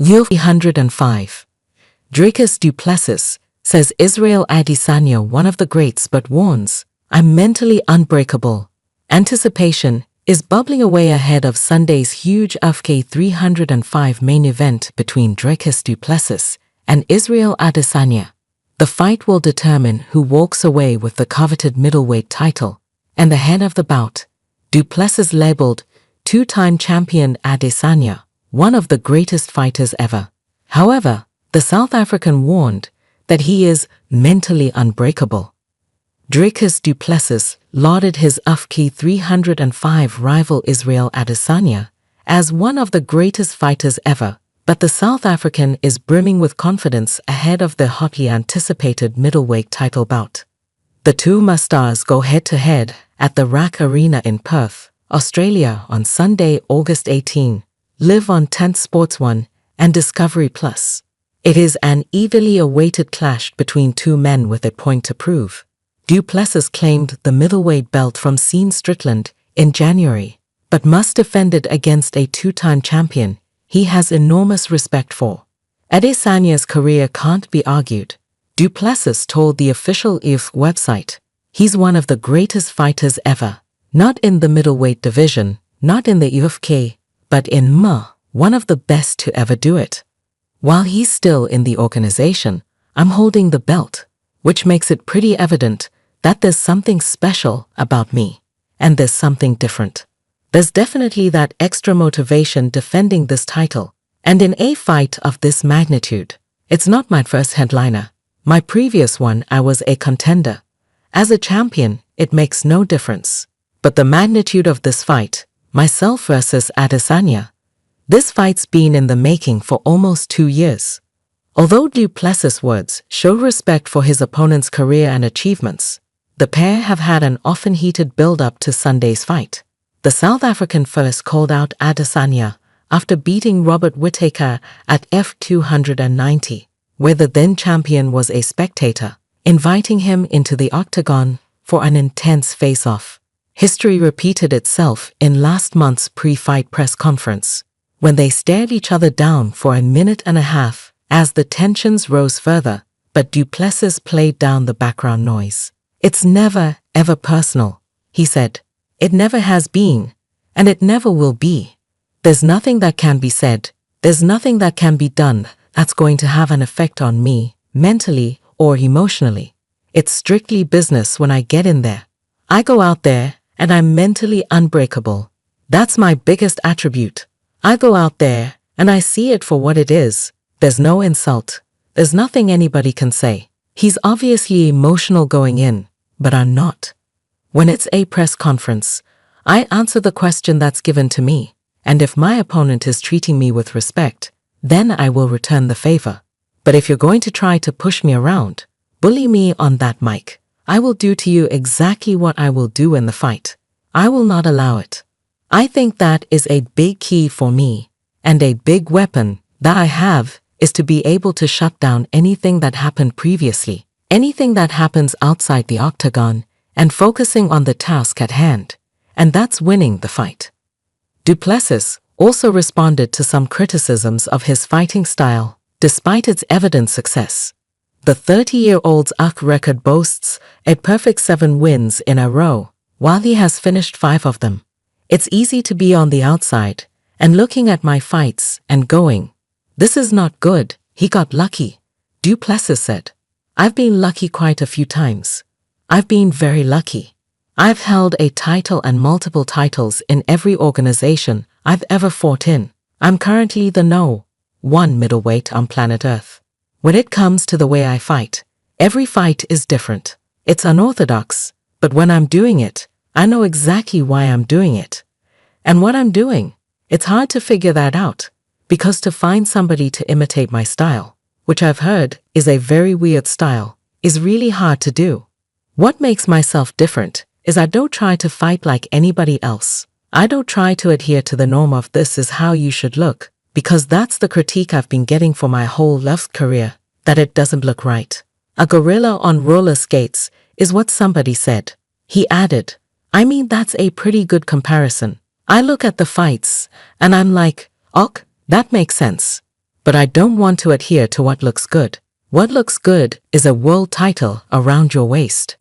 UFC 105. Dricus Du Plessis says Israel Adesanya one of the greats but warns, "I'm mentally unbreakable." Anticipation is bubbling away ahead of Sunday's huge UFC 305 main event between Dricus Du Plessis and Israel Adesanya. The fight will determine who walks away with the coveted middleweight title, and the head of the bout, Du Plessis labeled two-time champion Adesanya one of the greatest fighters ever. However, the South African warned that he is mentally unbreakable. Dricus Du Plessis lauded his UFC 305 rival Israel Adesanya as one of the greatest fighters ever, but the South African is brimming with confidence ahead of the hotly anticipated middleweight title bout. The two stars go head-to-head at the RAC Arena in Perth, Australia on Sunday, August 18. Live on 10 Sports 1 and Discovery Plus. It is an eagerly awaited clash between two men with a point to prove. Du Plessis claimed the middleweight belt from Sean Strickland in January, but must defend it against a two-time champion he has enormous respect for. Adesanya's career can't be argued. Du Plessis told the official UFC website, "He's one of the greatest fighters ever. Not in the middleweight division, not in the UFC, but in one of the best to ever do it. While he's still in the organization, I'm holding the belt, which makes it pretty evident that there's something special about me, and there's something different. There's definitely that extra motivation defending this title, and in a fight of this magnitude, it's not my first headliner. My previous one I was a contender. As a champion, it makes no difference. But the magnitude of this fight, myself versus Adesanya, this fight's been in the making for almost 2 years." Although Du Plessis' words show respect for his opponent's career and achievements, the pair have had an often heated build-up to Sunday's fight. The South African first called out Adesanya after beating Robert Whittaker at F290, where the then champion was a spectator, inviting him into the octagon for an intense face-off. History repeated itself in last month's pre-fight press conference, when they stared each other down for a minute and a half as the tensions rose further, but Du Plessis played down the background noise. "It's never, ever personal," he said. "It never has been, and it never will be. There's nothing that can be said, there's nothing that can be done that's going to have an effect on me, mentally or emotionally. It's strictly business when I get in there. I go out there and I'm mentally unbreakable. That's my biggest attribute. I go out there and I see it for what it is. There's no insult. There's nothing anybody can say." He's obviously emotional going in, but I'm not. When it's a press conference, I answer the question that's given to me, and if my opponent is treating me with respect, then I will return the favor. But if you're going to try to push me around, bully me on that mic, I will do to you exactly what I will do in the fight. I will not allow it. I think that is a big key for me, and a big weapon that I have is to be able to shut down anything that happened previously, anything that happens outside the octagon, and focusing on the task at hand, and that's winning the fight. Du Plessis also responded to some criticisms of his fighting style, despite its evident success. The 30-year-old's UFC record boasts a perfect 7 wins in a row, while he has finished 5 of them. "It's easy to be on the outside and looking at my fights and going, 'This is not good, he got lucky,'" Du Plessis said. "I've been lucky quite a few times. I've been very lucky. I've held a title and multiple titles in every organization I've ever fought in. I'm currently the #1 middleweight on planet Earth. When it comes to the way I fight, every fight is different. It's unorthodox, but when I'm doing it, I know exactly why I'm doing it. And what I'm doing, it's hard to figure that out, because to find somebody to imitate my style, which I've heard is a very weird style, is really hard to do. What makes myself different is I don't try to fight like anybody else. I don't try to adhere to the norm of this is how you should look, because that's the critique I've been getting for my whole left career, that it doesn't look right. A gorilla on roller skates is what somebody said." He added, "I mean, that's a pretty good comparison. I look at the fights, and I'm like, ok, that makes sense. But I don't want to adhere to what looks good. What looks good is a world title around your waist.